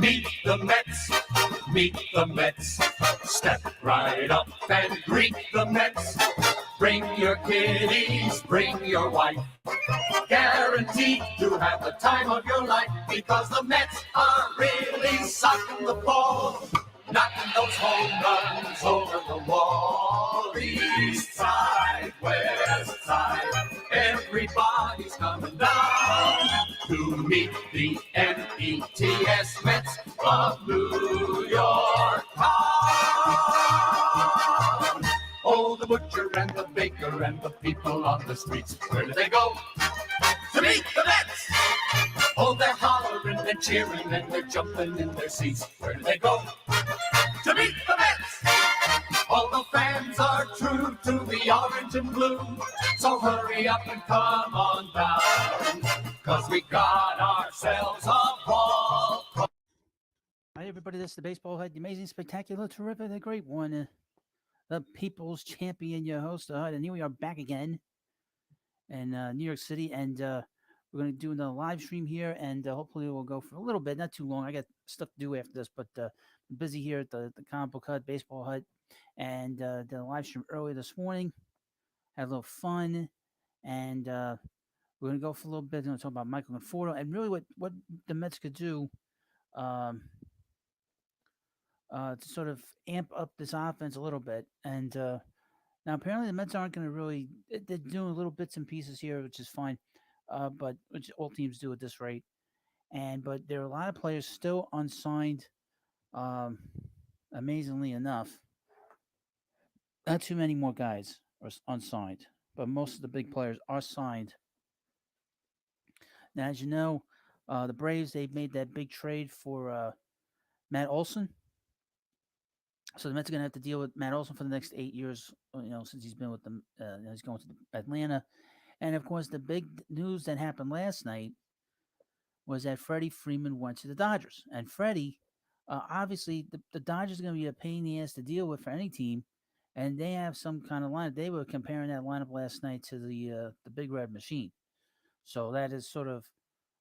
Meet the Mets, meet the Mets. Step right up and greet the Mets. Bring your kiddies, bring your wife. Guaranteed to have the time of your life because the Mets are really sucking the ball, knocking those home runs over the wall. East side, west side, everybody's coming down to meet the METS Mets of New York town. Oh, the butcher and the baker and the people on the streets, where do they go? To meet the Mets! Oh, they're hollering and cheering and they're jumping in their seats. Where do they go? To meet the Mets! All the fans are true to the orange and blue, so hurry up and come on down, 'cause we got ourselves a ball. Hi, everybody. This is the Baseball Head, the amazing, spectacular, terrific, the great one, the people's champion, your host, and here we are back again in New York City, and we're going to do another live stream here, and hopefully we'll go for a little bit, not too long. I got stuff to do after this, but I'm busy here at the Comic Book Hut, Baseball Hut, and did a live stream earlier this morning. Had a little fun, and we're going to go for a little bit. We're going to talk about MICHAEL Conforto and really what the Mets could do to sort of amp up this offense a little bit. And now apparently the Mets aren't going to really – they're doing little bits and pieces here, which is fine, but which all teams do at this rate. But there are a lot of players still unsigned, amazingly enough. Not too many more guys are unsigned, but most of the big players are signed. Now, as you know, the Braves, they've made that big trade for Matt Olson. So the Mets are going to have to deal with Matt Olson for the next 8 years, since he's been with them. He's going to Atlanta. And, of course, the big news that happened last night was that Freddie Freeman went to the Dodgers. And Freddie, obviously, the Dodgers are going to be a pain in the ass to deal with for any team. And they have some kind of lineup. They were comparing that lineup last night to the Big Red Machine. So that is sort of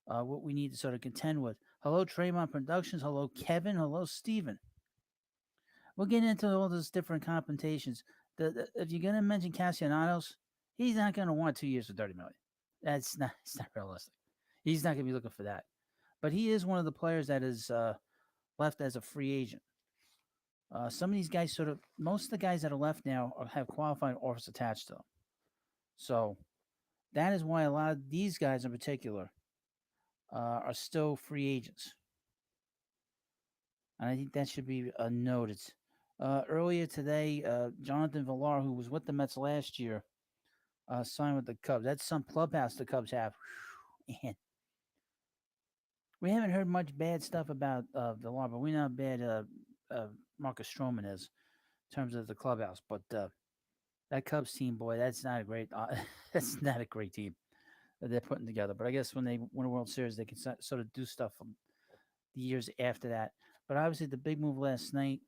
what we need to sort of contend with. Hello, Tremont Productions. Hello, Kevin. Hello, Steven. We'll get into all those different compensations. If you're going to mention Castellanos, he's not going to want 2 years for $30 million. It's not realistic. He's not going to be looking for that. But he is one of the players that is left as a free agent. Some of these guys most of the guys that are left now have qualifying offers attached to them. So that is why a lot of these guys in particular are still free agents. and I think that should be noted. Earlier today, Jonathan Villar, who was with the Mets last year, signed with the Cubs. That's some clubhouse the Cubs have. And we haven't heard much bad stuff about Villar, but we know how bad Marcus Stroman is in terms of the clubhouse. But that Cubs team, boy, that's not a great. That's not a great team that they're putting together. But I guess when they win a World Series, they can sort of do stuff from the years after that. But obviously, the big move last night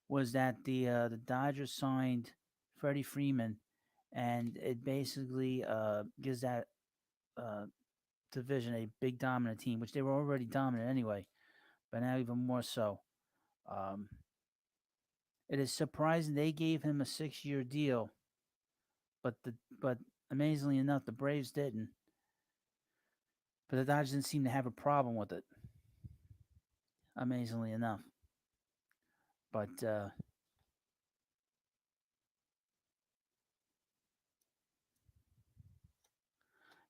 was that the Dodgers signed Freddie Freeman, and it basically gives that uh, division a big dominant team, which they were already dominant anyway, but now even more so. Um, it is surprising they gave him a 6-year deal, but amazingly enough, the Braves didn't. But the Dodgers didn't seem to have a problem with it. Amazingly enough, but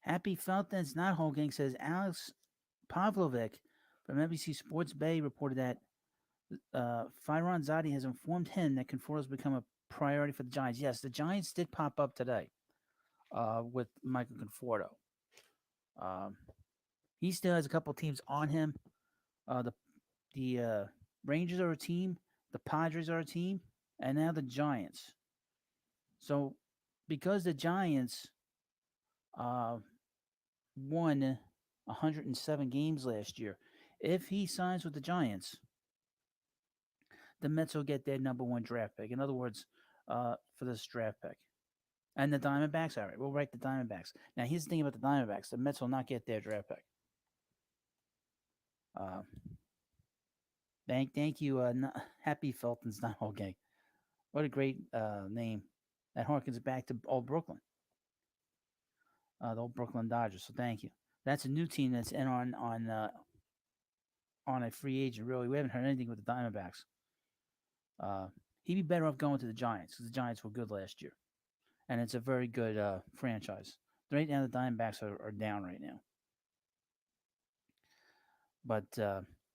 Happy Felton's not Holgang says Alex Pavlovic from NBC Sports Bay reported that Fyron Zadi has informed him that Conforto has become a priority for the Giants. Yes, the Giants did pop up today with Michael Conforto. Um, he still has a couple teams on him. The Rangers are a team, the Padres are a team, and now the Giants. So because the Giants uh, won 107 games last year, if he signs with the Giants, the Mets will get their number one draft pick. In other words, for this draft pick. And the Diamondbacks, all right, we'll write the Diamondbacks. Now, here's the thing about the Diamondbacks: the Mets will not get their draft pick. Uh, thank you, Happy Felton's not okay. What a great name! That harkens back to old Brooklyn, the old Brooklyn Dodgers. So thank you. That's a new team that's in on a free agent. Really, we haven't heard anything with the Diamondbacks. Uh, he'd be better off going to the Giants because the Giants were good last year, and it's a very good franchise. Right now, the Diamondbacks are down right now. But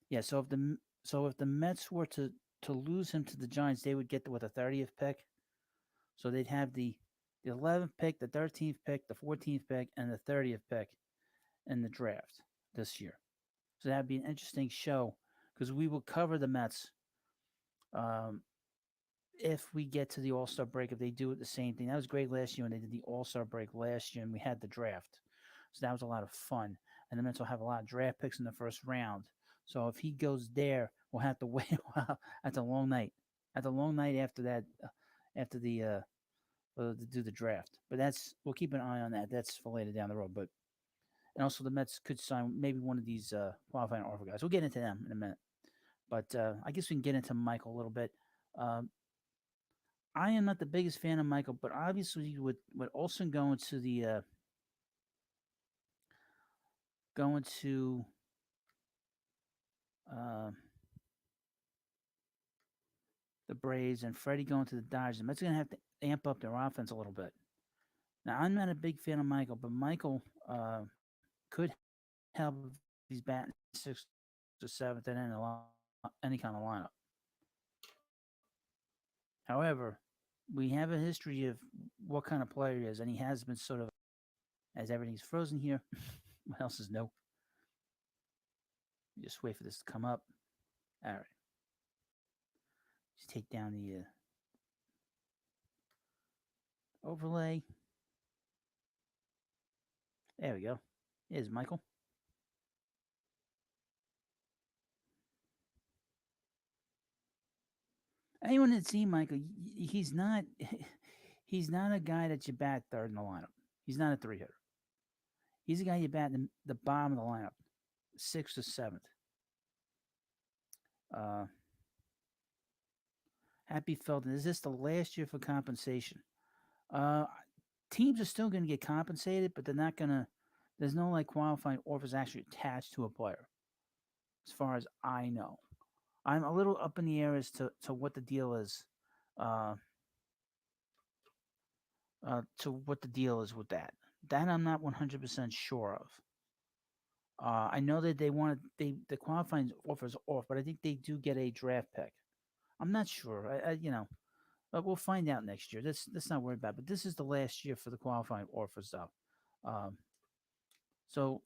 yeah, so if the Mets were to lose him to the Giants, they would get with a 30th pick. So they'd have the 11th pick, the 13th pick, the 14th pick, and the 30th pick in the draft this year. So that'd be an interesting show because we will cover the Mets um, if we get to the All Star break. If they do it the same thing, that was great last year when they did the All Star break last year, and we had the draft. So that was a lot of fun. And the Mets will have a lot of draft picks in the first round. So if he goes there, we'll have to wait a while. That's a long night. That's a long night after that, after the to do the draft. But that's we'll keep an eye on that. That's for later down the road. But and also the Mets could sign maybe one of these qualifying offer guys. We'll get into them in a minute. But I guess we can get into Michael a little bit. Um, I am not the biggest fan of Michael, but obviously with Olsen going to uh, the Braves and Freddie going to the Dodgers, the Mets are going to have to amp up their offense a little bit. Now, I'm not a big fan of Michael, but Michael could help if he's batting sixth or seventh and in any kind of lineup. However, we have a history of what kind of player he is, and he has been sort of, as everything's frozen here. What else is new? Just wait for this to come up. All right. Just take down the overlay. There we go. Here's Michael. Anyone that's seen Michael, he's not he's not a guy that you bat third in the lineup. He's not a three hitter. He's a guy you bat in the bottom of the lineup, sixth or seventh. Uh, Happy Felton, is this the last year for compensation? Uh, Teams are still going to get compensated, but they're not going to. There's no like qualifying offers actually attached to a player, as far as I know. I'm a little up in the air as to what the deal is, uh, to what the deal is with that. That I'm not 100% sure of. I know that they wanted the qualifying offers off, but I think they do get a draft pick. I'm not sure. But we'll find out next year. That's not worried about. But this is the last year for the qualifying offers, though. Um, so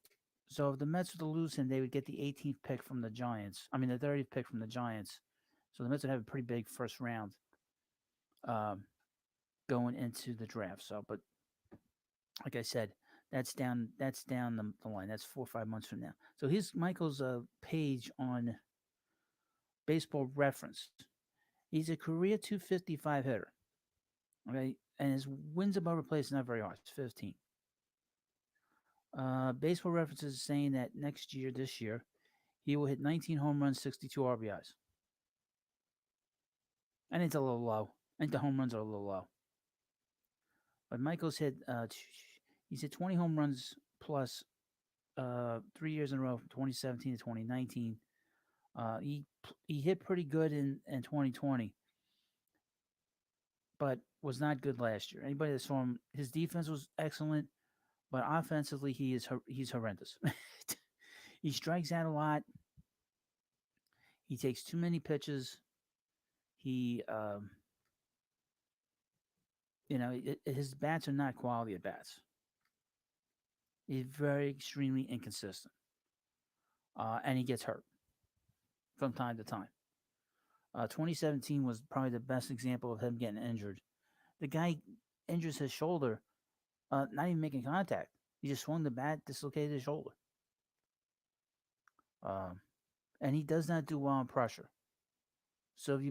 so if the Mets were to lose him, they would get the 18th pick from the Giants. I mean, the 30th pick from the Giants. So the Mets would have a pretty big first round um, going into the draft. So, but like I said, that's down the line. That's 4 or 5 months from now. So here's Michael's page on Baseball Reference. He's a career 255 hitter. Okay, and his wins above replacement is not very hard. It's 15. Baseball Reference is saying that next year, this year, he will hit 19 home runs, 62 RBIs. I think it's a little low. I think the home runs are a little low. But Michael's hit he's hit 20 home runs plus 3 years in a row from 2017 to 2019. He hit pretty good in 2020, but was not good last year. Anybody that saw him, his defense was excellent, but offensively he's horrendous. He strikes out a lot. He takes too many pitches. He his bats are not quality at bats. He's very extremely inconsistent, and he gets hurt from time to time. 2017 was probably the best example of him getting injured. The guy injures his shoulder, not even making contact. He just swung the bat, dislocated his shoulder. And he does not do well on pressure. So if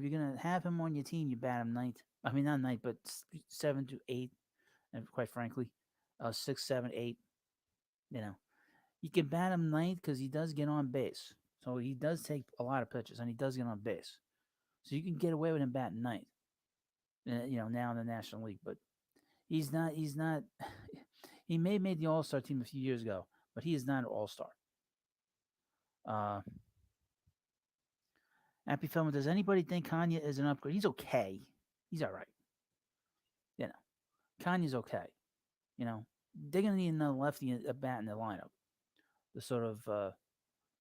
you're gonna have him on your team, you bat him ninth. I mean, not ninth, but 7 to 8, and quite frankly, 6, 7, 8. You can bat him ninth because he does get on base. So he does take a lot of pitches, and he does get on base. So you can get away with him batting ninth. Now in the National League, but he's not. He's not. He may have made the All-Star team a few years ago, but he is not an All-Star. Happy Feldman, does anybody think Kanye is an upgrade? He's okay. He's all right. Kanye's okay. They're going to need another lefty bat in the lineup to sort of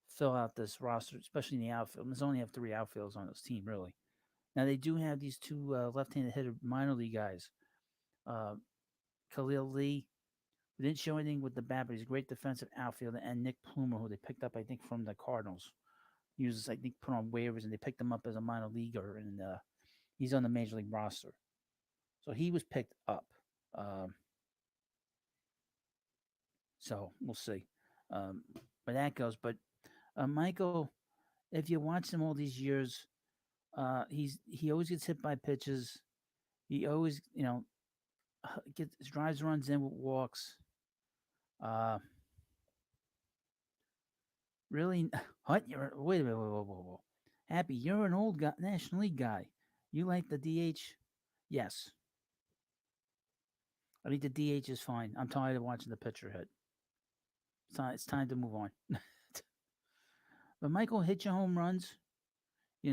fill out this roster, especially in the outfield. There's only have 3 outfielders on this team, really. Now, they do have these 2 left-handed hitter minor league guys. Khalil Lee, who didn't show anything with the bat, but he's a great defensive outfielder, and Nick Plumer, who they picked up, I think, from the Cardinals. He was, I think, put on waivers, and they picked him up as a minor leaguer, and he's on the major league roster. So he was picked up. So we'll see where that goes. But Michael, if you watch him all these years, he always gets hit by pitches. He always, drives runs in with walks. Really, what? Wait a minute, whoa. Happy, you're an old guy, National League guy. You like the DH? Yes. I think the DH is fine. I'm tired of watching the pitcher hit. It's time to move on. But Michael hit your home runs. He's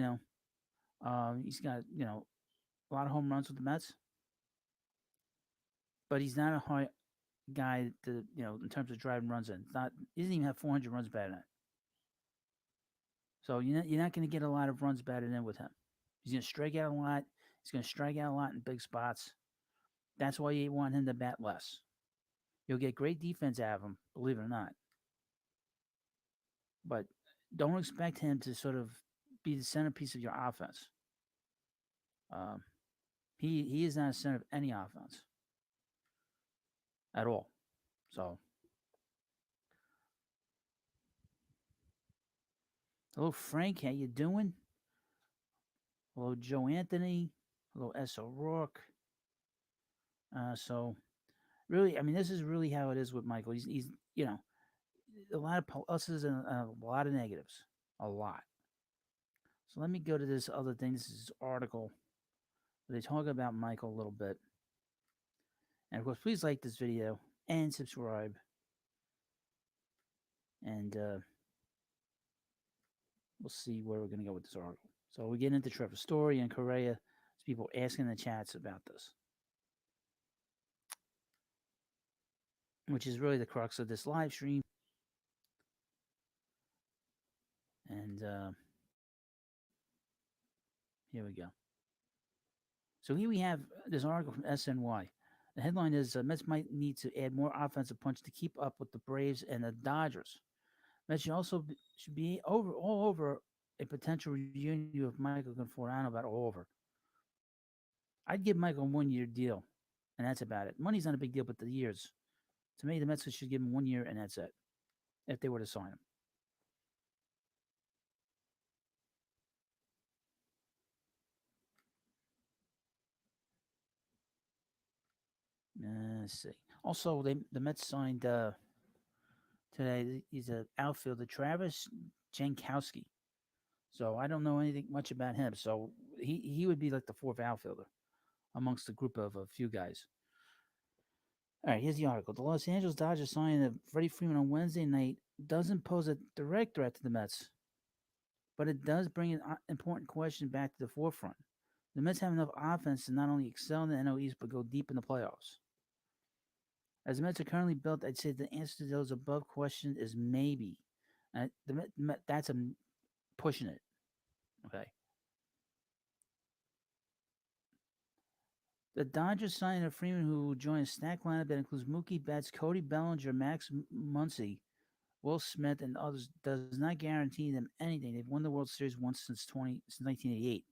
got a lot of home runs with the Mets, but he's not a high guy to in terms of driving runs in. He doesn't even have 400 runs batted in. So you're not going to get a lot of runs batted in with him. He's going to strike out a lot. He's going to strike out a lot in big spots. That's why you want him to bat less. You'll get great defense out of him, believe it or not. But don't expect him to sort of be the centerpiece of your offense. He is not a center of any offense at all. So, hello Frank, how you doing? Hello Joe Anthony. Hello S. O'Rourke. So, really, I mean, this is really how it is with Michael. He's a lot of pluses and a lot of negatives. A lot. So let me go to this other thing. This is this article. They talk about Michael a little bit. And of course, please like this video and subscribe. And we'll see where we're going to go with this article. So we get into Trevor Story and Correa. There's people asking in the chats about this, which is really the crux of this live stream. And here we go. So here we have this article from SNY. The headline is Mets might need to add more offensive punch to keep up with the Braves and the Dodgers. Mets should also should be over all over a potential reunion with Michael Conforto about all over. I'd give Michael a 1 year deal, and that's about it. Money's not a big deal, but the years. To me, the Mets should give him 1 year, and that's it. If they were to sign him. Let's see. Also, the Mets signed today. He's an outfielder, Travis Jankowski. So I don't know anything much about him. So he would be like the fourth outfielder amongst a group of a few guys. All right, here's the article. The Los Angeles Dodgers signing Freddie Freeman on Wednesday night doesn't pose a direct threat to the Mets, but it does bring an important question back to the forefront. The Mets have enough offense to not only excel in the NL East but go deep in the playoffs. As the Mets are currently built, I'd say the answer to those above questions is maybe. That's pushing it. Okay. The Dodgers signed a Freeman who will join a stacked lineup that includes Mookie Betts, Cody Bellinger, Max Muncy, Will Smith, and others. Does not guarantee them anything. They've won the World Series once since 1988.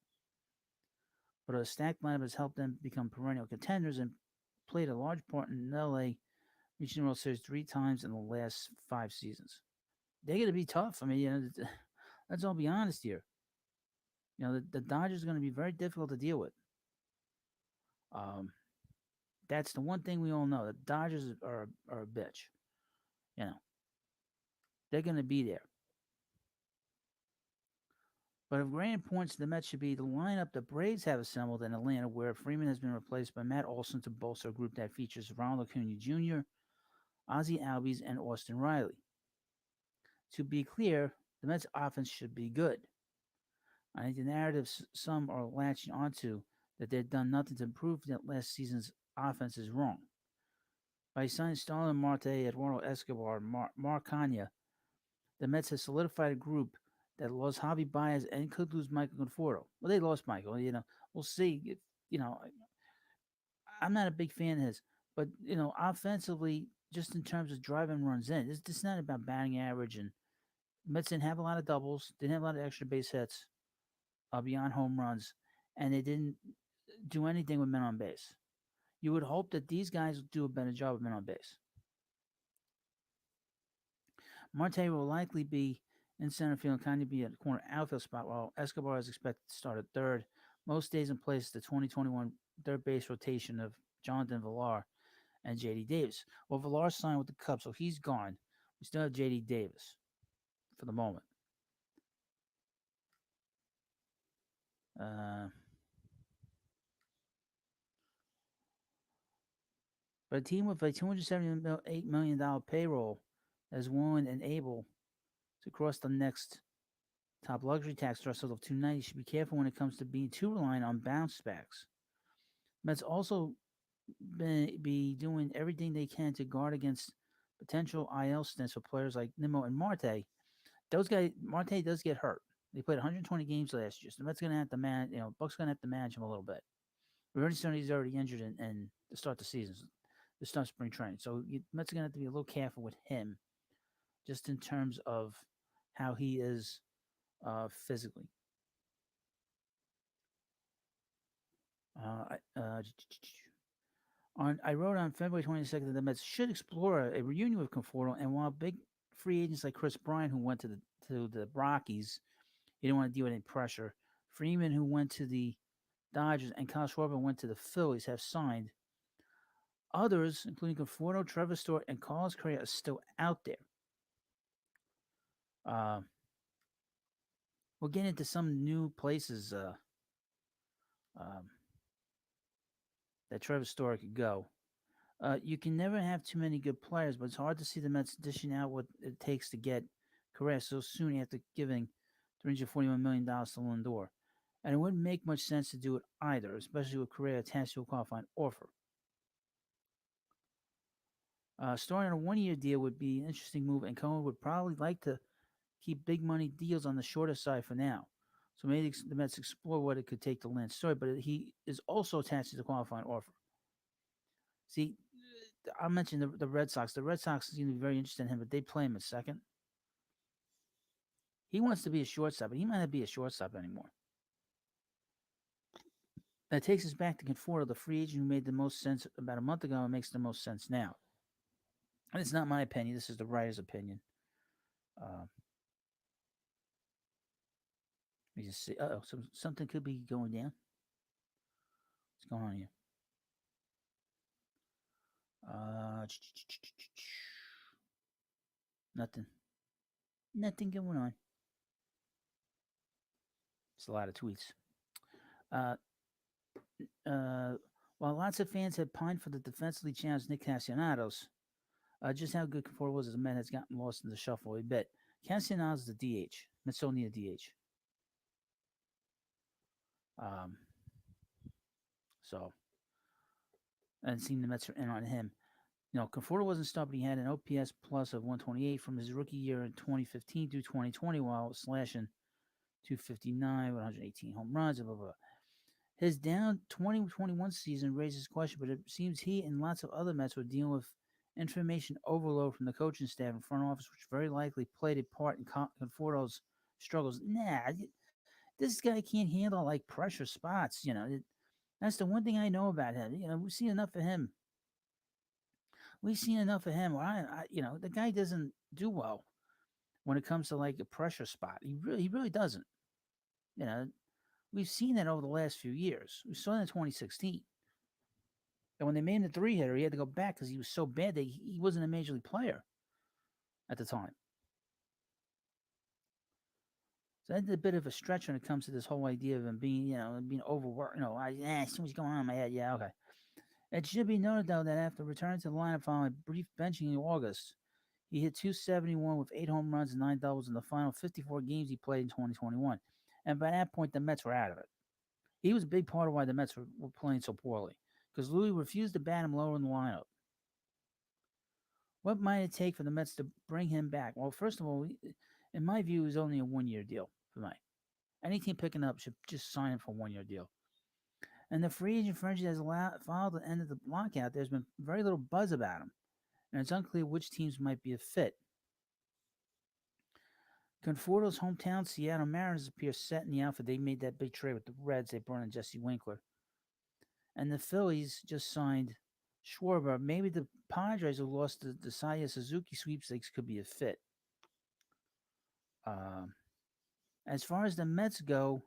But a stacked lineup has helped them become perennial contenders and played a large part in LA reaching the World Series 3 times in the last 5 seasons. They're going to be tough. I mean, let's all be honest here. The Dodgers are going to be very difficult to deal with. That's the one thing we all know. The Dodgers are a bitch. You know, they're going to be there. But of great importance, the Mets should be the lineup the Braves have assembled in Atlanta, where Freeman has been replaced by Matt Olson to bolster a group that features Ronald Acuna Jr., Ozzie Albies, and Austin Riley. To be clear, the Mets' offense should be good. I think the narrative some are latching onto that they've done nothing to improve that last season's offense is wrong. By signing Starlin Marte, Eduardo Escobar, Mark Kanya, the Mets have solidified a group that lost Javi Baez and could lose Michael Conforto. Well, they lost Michael. We'll see. I'm not a big fan of his, but offensively, just in terms of driving runs in, it's not about batting average. And Mets didn't have a lot of doubles, didn't have a lot of extra base hits beyond home runs, and they didn't do anything with men on base. You would hope that these guys will do a better job with men on base. Marte will likely be in center field and kind of be at the corner outfield spot, while Escobar is expected to start at third. Most days in place the 2021 third base rotation of Jonathan Villar and J.D. Davis. Well, Villar signed with the Cubs, so he's gone. We still have J.D. Davis for the moment. But a team with a $278 million payroll is willing and able to cross the next top luxury tax threshold of 290 should be careful when it comes to being too reliant on bounce backs. Mets also be doing everything they can to guard against potential IL stints for players like Nimmo and Marte. Those guys, Marte does get hurt. They played 120 games last year, so the Mets going to have to manage. Buck's going to have to manage him a little bit. We already said he's already injured and to start the season, to start spring training. So Mets are going to have to be a little careful with him, just in terms of how he is physically. I wrote on February 22nd that the Mets should explore a reunion with Conforto, and while big free agents like Chris Bryant, who went to the Rockies, he didn't want to deal with any pressure. Freeman, who went to the Dodgers, and Kyle Schwarber went to the Phillies, have signed. Others, including Conforto, Trevor Story, and Carlos Correa, are still out there. We'll get into some new places that Trevor Story could go. You can never have too many good players, but it's hard to see the Mets dishing out what it takes to get Correa so soon after giving $341 million to Lindor. And it wouldn't make much sense to do it either, especially with Correa attached to a qualifying offer. Story on a 1 year deal would be an interesting move, and Cohen would probably like to keep big money deals on the shorter side for now. So maybe the Mets explore what it could take to land Story, but he is also attached to the qualifying offer. See, I mentioned the Red Sox. The Red Sox seem to be very interested in him, but they play him at second. He wants to be a shortstop, but he might not be a shortstop anymore. That takes us back to Conforto, the free agent who made the most sense about a month ago and makes the most sense now. And it's not my opinion. This is the writer's opinion. Uh, let me just see. Oh, something could be going down. What's going on here? Uh, nothing. Nothing going on. It's a lot of tweets. Uh, while lots of fans had pined for the defensively challenged Nick Castellanos, just how good Conforto was as a man has gotten lost in the shuffle a bit. Castellanos is the DH. Mets don't need a DH. Um, so, and it seemed the Mets are in on him. You know, Conforto wasn't stuck, but he had an OPS plus of 128 from his rookie year in 2015 through 2020 while slashing 259, 118 home runs, blah, blah, blah. His down 2021 season raises question, but it seems he and lots of other Mets were dealing with information overload from the coaching staff and front office, which very likely played a part in Conforto's struggles. This guy can't handle like pressure spots. That's the one thing I know about him. We've seen enough of him. The guy doesn't do well when it comes to like a pressure spot. He really doesn't. You know, we've seen that over the last few years. We saw it in 2016. And when they made him the three hitter, he had to go back because he was so bad that he wasn't a major league player at the time. So that's a bit of a stretch when it comes to this whole idea of him being overworked. Something's going on in my head. Yeah, okay. It should be noted, though, that after returning to the lineup following a brief benching in August, he hit 271 with 8 home runs and 9 doubles in the final 54 games he played in 2021. And by that point, the Mets were out of it. He was a big part of why the Mets were playing so poorly, because Louis refused to bat him lower in the lineup. What might it take for the Mets to bring him back? Well, first of all, in my view, it was only a one-year deal for me. Any team picking up should just sign him for a one-year deal. And the free agent frenzy has followed the end of the lockout. There's been very little buzz about him, and it's unclear which teams might be a fit. Conforto's hometown, Seattle Mariners, appear set in the outfit. They made that big trade with the Reds. They brought in Jesse Winkler. And the Phillies just signed Schwarber. Maybe the Padres, who lost the Saya Suzuki sweepstakes, could be a fit. As far as the Mets go,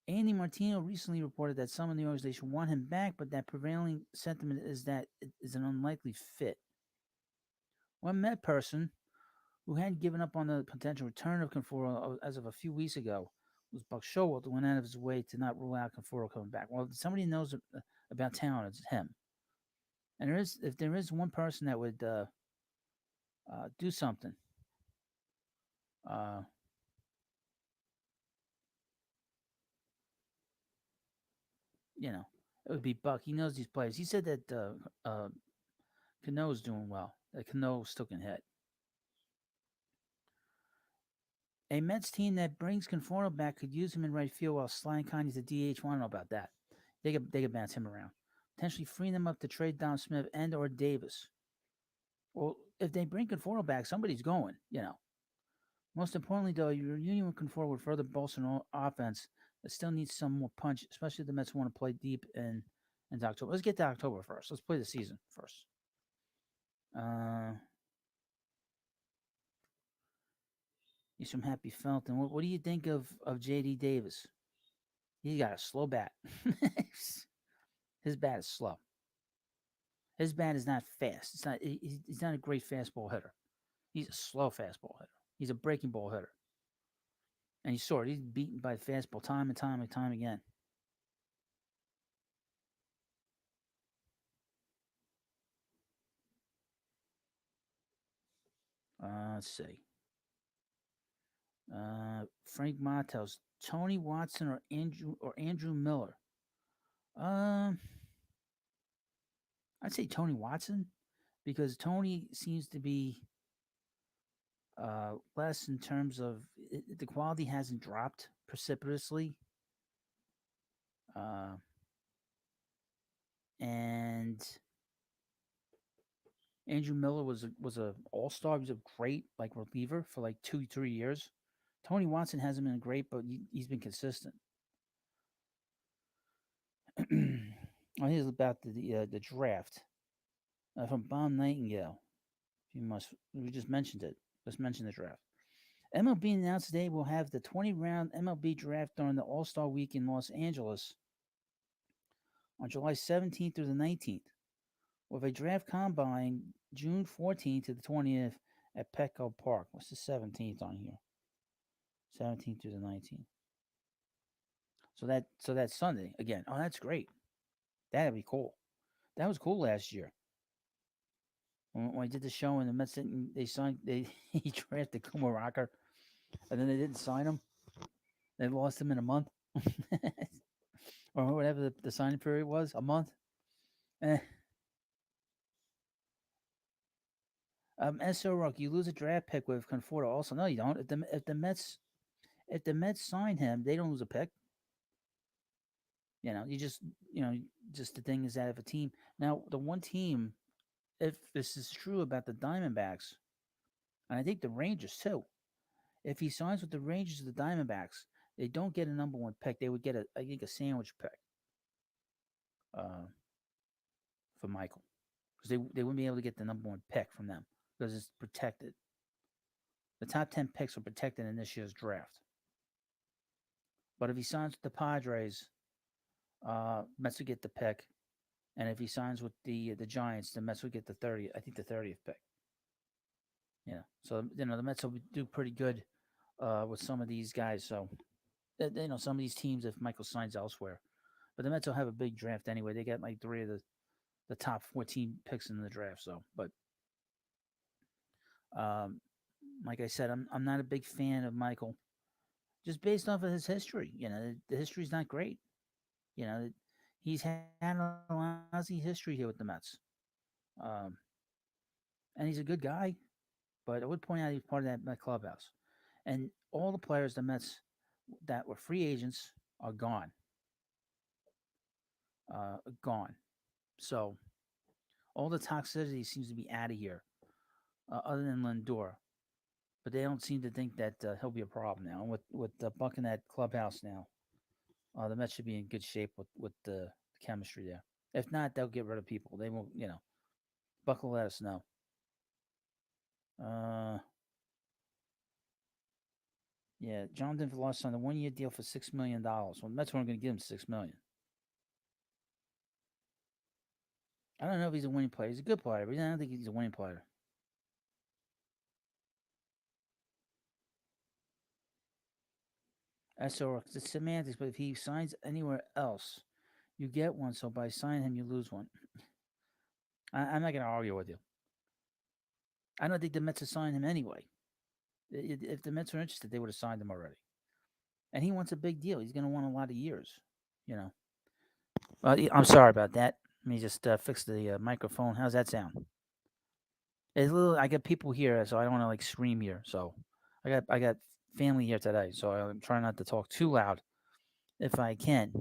Andy Martino recently reported that some in the organization want him back, but that prevailing sentiment is that it is an unlikely fit. One Met person who had given up on the potential return of Conforto as of a few weeks ago was Buck Showalter, who went out of his way to not rule out Conforto coming back. Well, if somebody knows about talent, it's him. And if there is one person that would do something, it would be Buck. He knows these players. He said that Cano's doing well. That Cano still can hit. A Mets team that brings Conforto back could use him in right field while sliding Connie to DH. I don't know about that. They could bounce him around, potentially freeing them up to trade Dom Smith and or Davis. Well, if they bring Conforto back, somebody's going. Most importantly, though, your union with Conforto would further bolster an offense that still needs some more punch, especially if the Mets want to play deep into October. Let's get to October first. Let's play the season first. He's from Happy Felton. What do you think of J.D. Davis? He got a slow bat. His bat is slow. His bat is not fast. He's not a great fastball hitter. He's a slow fastball hitter. He's a breaking ball hitter. And you saw it. He's beaten by fastball time and time and time again. Let's see. Frank Matos, Tony Watson, or Andrew Miller. I'd say Tony Watson because Tony seems to be Less in terms of the quality hasn't dropped precipitously, uh, and Andrew Miller was a all star. He was a great like reliever for like 2 3 years. Tony Watson hasn't been great, but he's been consistent. Here's about the draft from Bob Nightingale. We just mentioned it. Let's mention the draft. MLB announced today will have the 20-round MLB draft during the All Star Week in Los Angeles on July 17th through the 19th, with a draft combine June 14th to the 20th at Petco Park. What's the 17th on here? 17th through the 19th. So that's Sunday again. Oh, that's great. That'd be cool. That was cool last year when I did the show and the Mets didn't. They signed. They he drafted Kumar Rocker, and then they didn't sign him. They lost him in a month, or whatever the signing period was, a month. Eh. So Rock, you lose a draft pick with Conforto. Also, no, you don't. If the Mets sign him, they don't lose a pick. You just just the thing is that if a team now the one team, if this is true about the Diamondbacks, and I think the Rangers too, if he signs with the Rangers or the Diamondbacks, they don't get a number one pick. They would get I think a sandwich pick, uh, for Michael, because they wouldn't be able to get the number one pick from them because it's protected. The top 10 picks are protected in this year's draft. But if he signs with the Padres, Mets would get the pick, and if he signs with the Giants, the Mets would get the 30th. I think the 30th pick. So the Mets will do pretty good with some of these guys. So some of these teams if Michael signs elsewhere, but the Mets will have a big draft anyway. They got like three of the top 14 picks in the draft. So, but um, like I said, I'm not a big fan of Michael just based off of his history. The history's not great. You know, he's had a lousy history here with the Mets. Um, and he's a good guy, but I would point out he's part of that Met clubhouse. And all the players, the Mets that were free agents, are gone. Gone. So all the toxicity seems to be out of here, other than Lindor. But they don't seem to think that he'll be a problem now. And with Buck in that clubhouse now, the Mets should be in good shape with the chemistry there. If not, they'll get rid of people. They won't. Buck will let us know. Uh, yeah, Jonathan Veloz signed a 1-year deal for $6 million. Well, the Mets weren't going to give him $6 million. I don't know if he's a winning player. He's a good player, but I don't think he's a winning player. So it's semantics, but if he signs anywhere else, you get one. So by signing him, you lose one. I'm not going to argue with you. I don't think the Mets have signed him anyway. If the Mets were interested, they would have signed him already. And he wants a big deal. He's going to want a lot of years. You know. I'm sorry about that. Let me just fix the microphone. How's that sound? It's a little. I got people here, so I don't want to like scream here. So I got family here today, so I'm trying not to talk too loud if I can.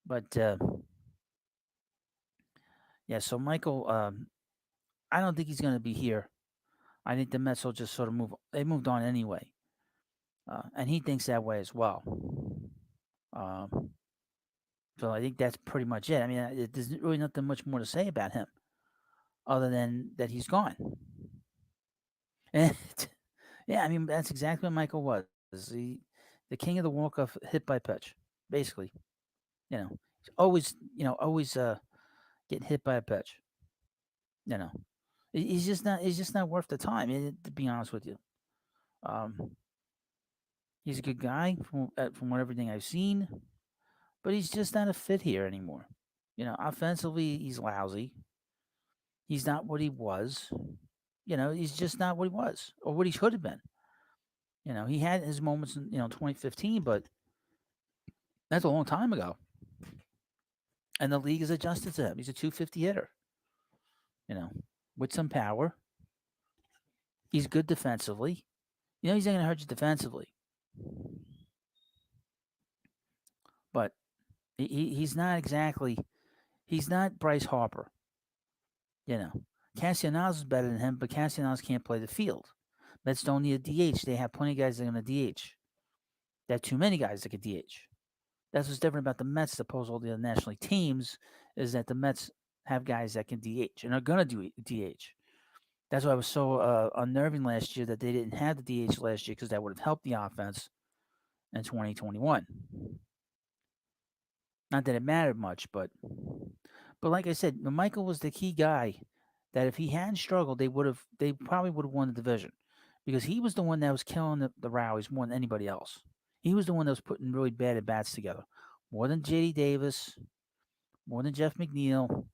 But yeah, so Michael, I don't think he's going to be here. I think the Mets will just sort of move. They moved on anyway, and he thinks that way as well. Um, so I think that's pretty much it. I mean, there's really nothing much more to say about him other than that he's gone. And yeah, I mean that's exactly what Michael was. The king of the walk off hit by pitch, basically. Always getting hit by a pitch. You know, he's just not. He's just not worth the time. To be honest with you, um, he's a good guy from everything I've seen, but he's just not a fit here anymore. Offensively, he's lousy. He's not what he was. He's just not what he was or what he should have been. He had his moments in 2015, but that's a long time ago. And the league has adjusted to him. He's a 250 hitter, you know, with some power. He's good defensively. He's not going to hurt you defensively. But he's not exactly. He's not Bryce Harper. Castellanos is better than him, but Castellanos can't play the field. Mets don't need a DH. They have plenty of guys that are going to DH. They have too many guys that can DH. That's what's different about the Mets as opposed to all the other National League teams, is that the Mets have guys that can DH and are going to do DH. That's why I was so unnerving last year that they didn't have the DH last year, because that would have helped the offense in 2021. Not that it mattered much, but like I said, Michael was the key guy. That if he hadn't struggled, they probably would have won the division, because he was the one that was killing the rallies more than anybody else. He was the one that was putting really bad at bats together, more than J.D. Davis, more than Jeff McNeil,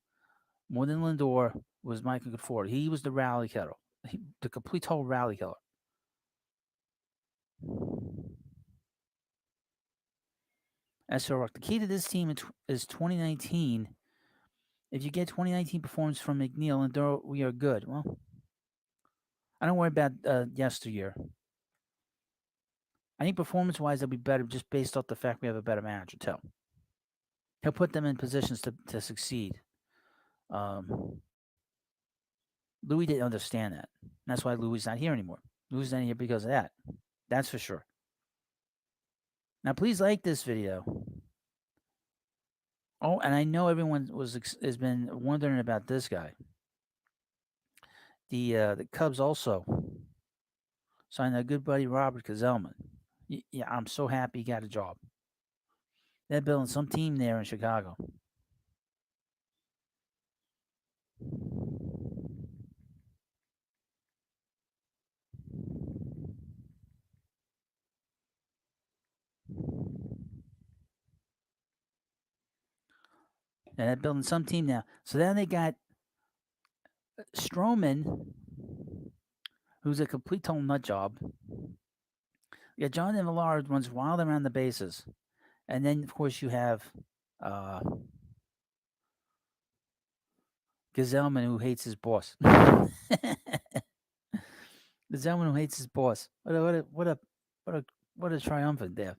more than Lindor. Was Michael Conforto. He was the rally killer, the complete total rally killer. SR the key to this team is 2019. If you get 2019 performance from McNeil and Lindor, we are good. Well, I don't worry about yesteryear. I think performance-wise, they'll be better just based off the fact we have a better manager, too. He'll put them in positions to succeed. Louis didn't understand that. That's why Louis is not here anymore. Louis is not here because of that. That's for sure. Now, please like this video. Oh, and I know everyone has been wondering about this guy. The Cubs also signed our good buddy Robert Gsellman. Yeah, I'm so happy he got a job. They're building some team there in Chicago. And they're building some team now. So then they got Stroman, who's a complete total nut job. Yeah, Jonathan Villar runs wild around the bases. And then, of course, you have Gsellman, who hates his boss. Gsellman, who hates his boss. What a triumphant there.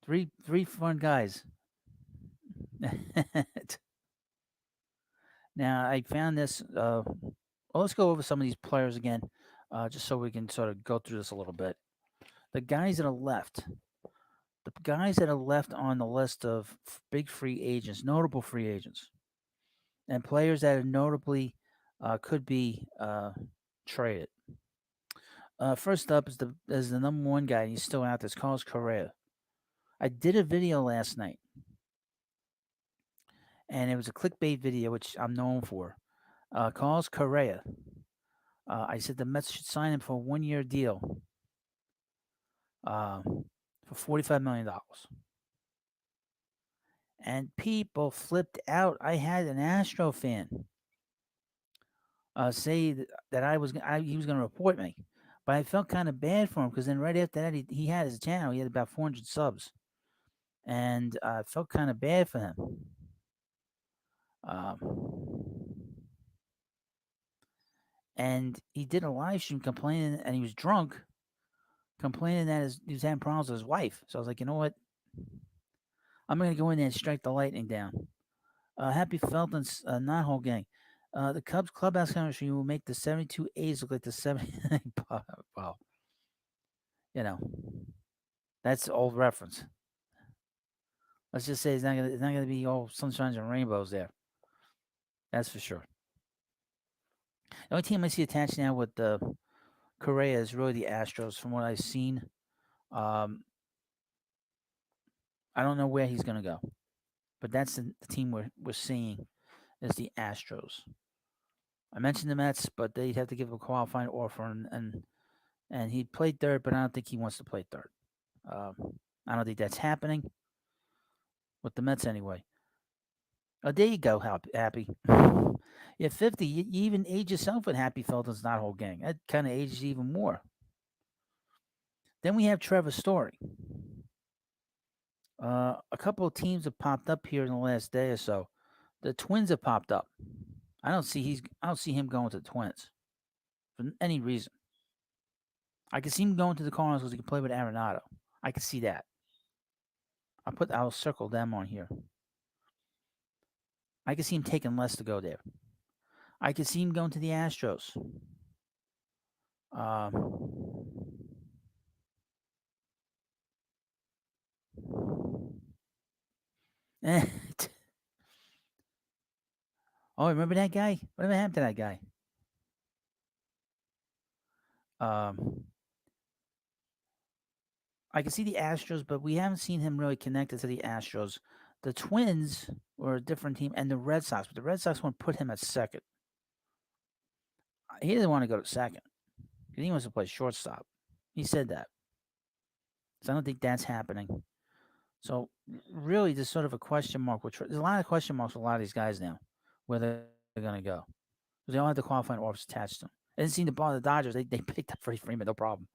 Three fun guys. Now, I found this. Well, let's go over some of these players again, just so we can sort of go through this a little bit. The guys that are left. The guys that are left on the list of big free agents, notable free agents, and players that are notably could be traded. First up is the number one guy. He's still out there. It's Carlos Correa. I did a video last night, and it was a clickbait video, which I'm known for. Carlos Correa. I said the Mets should sign him for a 1-year deal for $45 million. And people flipped out. I had an Astro fan say that he was going to report me. But I felt kind of bad for him, because then right after that, he had his channel. He had about 400 subs. And I felt kind of bad for him. And he did a live stream complaining, and he was drunk, complaining that he was having problems with his wife. So I was like, you know what? I'm going to go in there and strike the lightning down. Happy Felton's not whole gang. The Cubs clubhouse chemistry will make the 72 A's look like the 79. Wow. That's an old reference. Let's just say it's not gonna be all sunshines and rainbows there. That's for sure. The only team I see attached now with Correa is really the Astros, from what I've seen. I don't know where he's gonna go, but that's the team we're seeing is the Astros. I mentioned the Mets, but they'd have to give a qualifying offer, and he played third, but I don't think he wants to play third. I don't think that's happening with the Mets anyway. Oh, there you go, Happy. Yeah, 50. You even age yourself with Happy Felton's not whole gang. That kind of ages you even more. Then we have TREVOR STORY. A couple of teams have popped up here in the last day or so. The Twins have popped up. I don't see him going to the Twins. for any reason. I could see him going to the Cardinals because he could play with Arenado. I could see that. I'll circle them on here. I could see him taking less to go there. I could see him going to the Astros. Um, eh, oh, remember that guy? Whatever happened to that guy? Um, I can see the Astros, but we haven't seen him really connected to the Astros. The Twins were a different team, and the Red Sox, but the Red Sox want to put him at second. He didn't want to go to second. He wants to play shortstop. He said that. So I don't think that's happening. So really, there's sort of a question mark. There's a lot of question marks with a lot of these guys now, where they're going to go. Because they all have the qualifying offers attached to them. It didn't seem to bother the Dodgers. They picked up Freddie Freeman, no problem.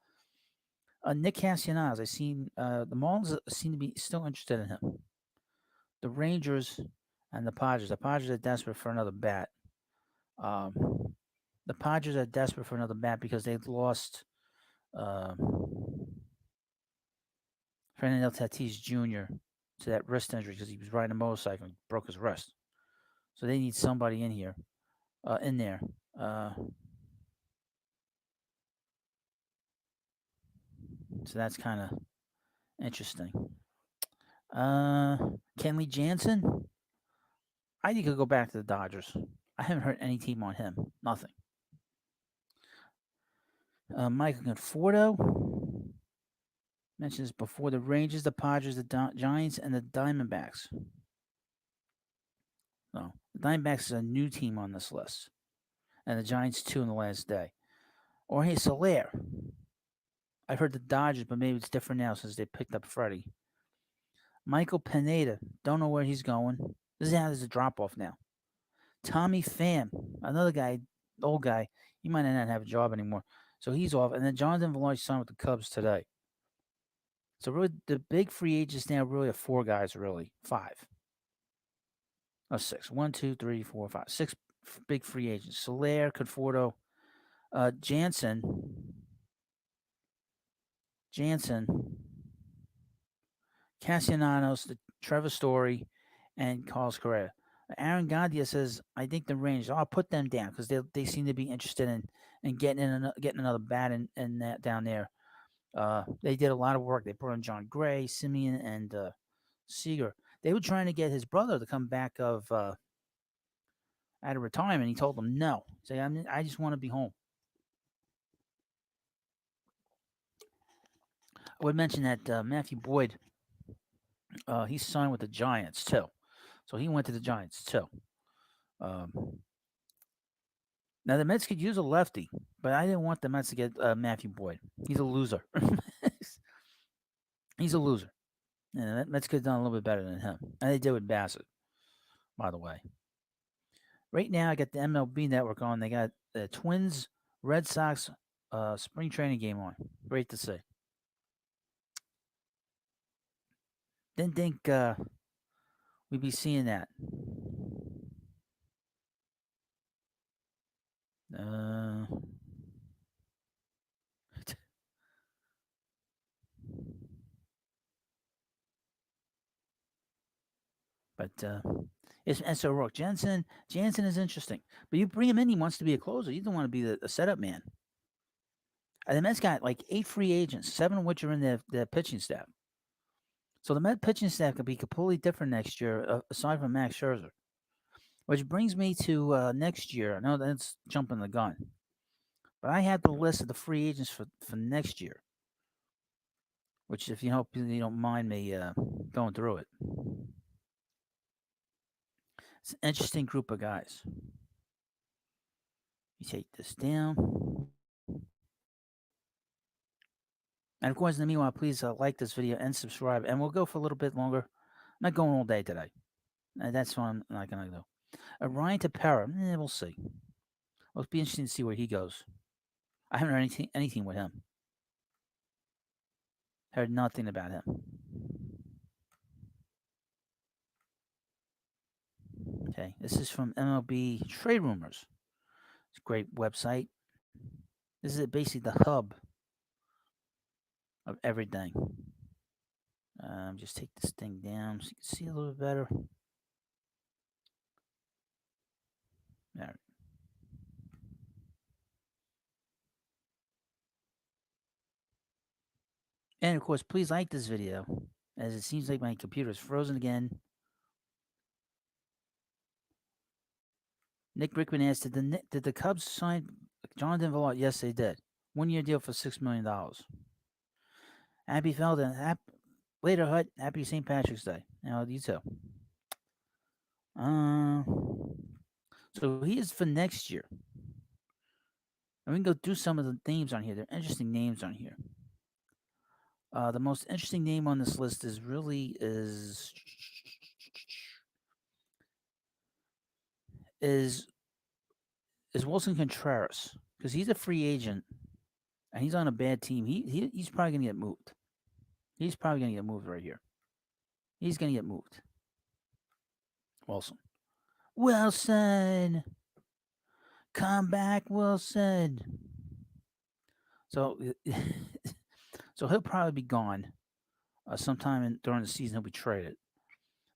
Nick Castellanos, I seen the Marlins seem to be still interested in him. The Rangers and the Padres. The Padres are desperate for another bat. Um, the Padres are desperate for another bat because they've lost uh, Fernando Tatis Jr. to that wrist injury because he was riding a motorcycle and broke his wrist. So they need somebody in here, in there. So that's kind of interesting. Kenley Jansen, I think he'll go back to the Dodgers. I haven't heard any team on him. Nothing. Michael Conforto mentions before the Rangers, the Padres, the Giants, and the Diamondbacks. No, the Diamondbacks is a new team on this list, and the Giants too in the last day. Or hey, Soler. I've heard the Dodgers, but maybe it's different now since they picked up Freddie. Michael Pineda, don't know where he's going. This is how there's a drop off now. Tommy Pham, another guy, old guy, he might not have a job anymore. So he's off. And then Jonathan Villar signed with the Cubs today. So really, the big free agents now really are four guys, really. Five. Oh, six. One, two, three, four, five. Six big free agents. Soler, Conforto, Jansen, Castellanos, the Trevor Story, and Carlos Correa. Aaron Gandia says, I think the Rangers, I'll put them down because they seem to be interested in getting another bat in that down there. They did a lot of work. They brought in John Gray, Simeon, and Seager. They were trying to get his brother to come back out of retirement. He told them no. Say, I just want to be home. I would mention that Matthew Boyd, he signed with the Giants too. So he went to the Giants too. Um, Now the Mets could use a lefty, but I didn't want the Mets to get Matthew Boyd. He's a loser. He's a loser. And the Mets could have done a little bit better than him. And they did with Bassett, by the way. Right now, I got the MLB Network on. They got the Twins, Red Sox spring training game on. Great to see. Didn't think we'd be seeing that. Uh, but it's so Rourke. Jansen is interesting. But you bring him in, he wants to be a closer. You don't want to be the setup man. And the Mets got like 8 free agents, 7 of which are in their pitching staff. So the Met pitching staff could be completely different next year, aside from Max Scherzer. Which brings me to next year. I know that's jumping the gun, but I had the list of the free agents for next year. Which, if you hope you don't mind me going through it, it's an interesting group of guys. You take this down. And of course, in the meanwhile, please like this video and subscribe. And we'll go for a little bit longer. I'm not going all day today. That's what I'm not going to do. Ryan Tepera, we'll see. It'll be interesting to see where he goes. I haven't heard anything with him. Heard nothing about him. Okay, this is from MLB Trade Rumors. It's a great website. This is basically the hub of everything. Just take this thing down so you can see a little bit better. There. And of course, please like this video, as it seems like my computer is frozen again. Nick Rickman asked, did the Cubs sign Jonathan Villar? Yes, they did. 1-year deal for $6 million. Happy Felden. Later, Hut. Happy St. Patrick's Day. Now, you too. Uh, so he is for next year. And we can go through some of the names on here. They're interesting names on here. The most interesting name on this list is is Wilson Contreras, because he's a free agent and he's on a bad team. He's probably gonna get moved. He's probably gonna get moved right here. He's gonna get moved. Wilson. Wilson, come back, Wilson. So, so he'll probably be gone sometime during the season. He'll be traded.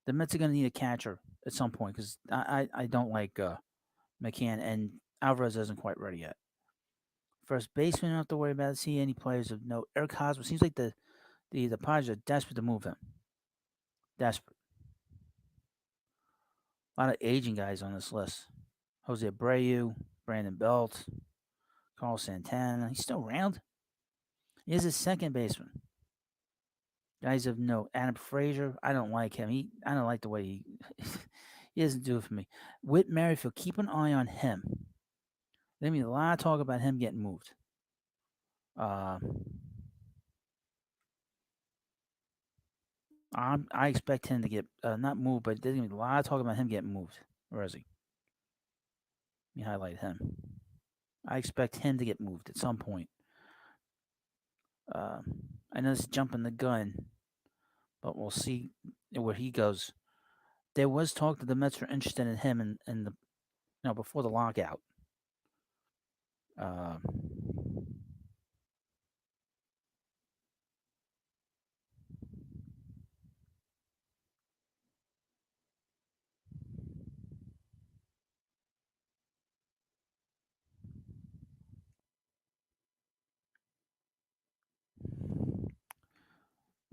The Mets are going to need a catcher at some point because I don't like McCann, and Alvarez isn't quite ready yet. First baseman, don't have to worry about. See any players of note. Eric Hosmer seems like the Padres are desperate to move him. Desperate. A lot of aging guys on this list. Jose Abreu, Brandon Belt, Carl Santana. He's still around. He is his second baseman. Guys of note. Adam Frazier. I don't like him. I don't like the way he he doesn't do it for me. Whit Merrifield. Keep an eye on him. There's been a lot of talk about him getting moved. I expect him to get not moved, but there's gonna be a lot of talk about him getting moved. Where is he? Let me highlight him. I expect him to get moved at some point. I know this is jumping the gun, but we'll see where he goes. There was talk that the Mets were interested in him in the before the lockout.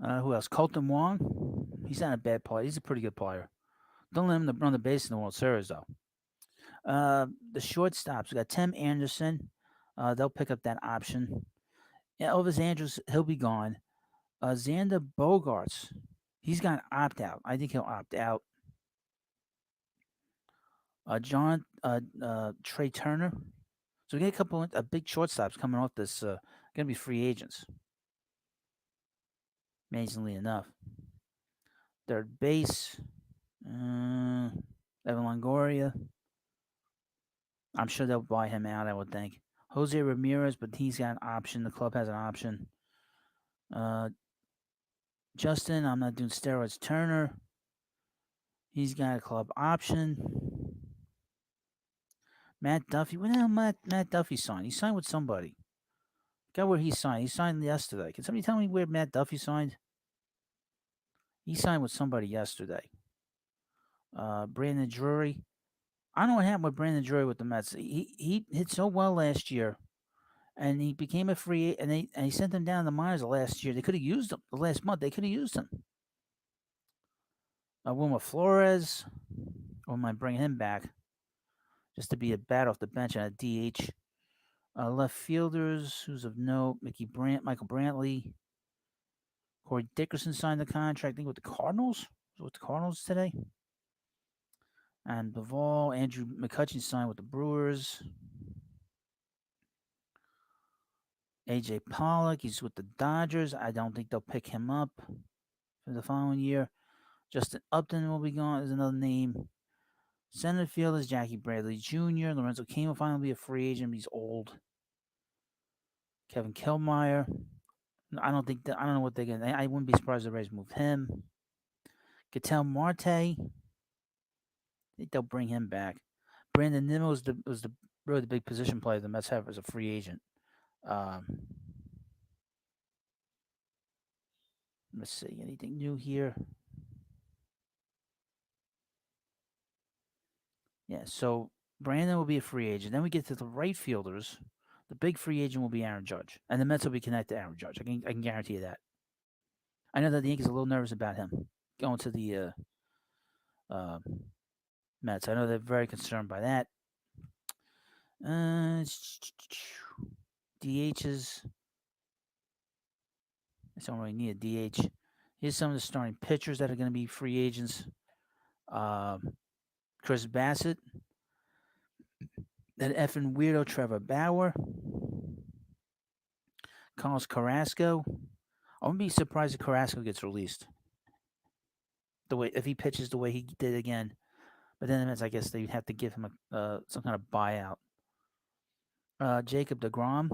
Uh, who else? Colton Wong. He's not a bad player. He's a pretty good player. Don't let him run the base in the World Series though. The shortstops. We got Tim Anderson. They'll pick up that option. Elvis Andrews, he'll be gone. Xander Bogaerts, he's got to opt out. I think he'll opt out. Trey Turner. So we get a couple of big shortstops coming off this. Going to be free agents. Amazingly enough. Third base. Evan Longoria. I'm sure they'll buy him out, I would think. Jose Ramirez, but he's got an option. The club has an option. Justin, I'm not doing steroids. Turner, he's got a club option. Matt Duffy, when the hell Matt Duffy signed? He signed with somebody. Got where he signed. He signed yesterday. Can somebody tell me where Matt Duffy signed? He signed with somebody yesterday. Brandon Drury. I don't know what happened with Brandon Drury with the Mets. He hit so well last year, and he became a free, and he sent him down to the minors the last year. They could have used him the last month. They could have used him. Wilmer Flores, or might bring him back just to be a bat off the bench and a DH. Left fielders, who's of note: Michael Brantley, Corey Dickerson signed the contract. I think with the Cardinals. With the Cardinals today. And Bivol, Andrew McCutcheon signed with the Brewers. AJ Pollock, he's with the Dodgers. I don't think they'll pick him up for the following year. Justin Upton will be gone, is another name. Center fielders, Jackie Bradley Jr., Lorenzo Cain will finally be a free agent. He's old. Kevin Killmeyer. I don't know what they're going to. I wouldn't be surprised if the Rays moved him. Ketel Marte. I think they'll bring him back. Brandon Nimmo was the really the big position player the Mets have as a free agent. Um, let's see, anything new here? Yeah, so Brandon will be a free agent. Then we get to the right fielders. The big free agent will be Aaron Judge, and the Mets will be connected to Aaron Judge. I can guarantee you that. I know that the Yankees are a little nervous about him going to the uh, Mets. I know they're very concerned by that. Uh, DHs. I don't really need a DH. Here's some of the starting pitchers that are going to be free agents. Um, Chris Bassett, that effing weirdo Trevor Bauer, Carlos Carrasco. I wouldn't be surprised if Carrasco gets released. The way if he pitches the way he did again, but then it means I guess they'd have to give him a some kind of buyout. Jacob Degrom,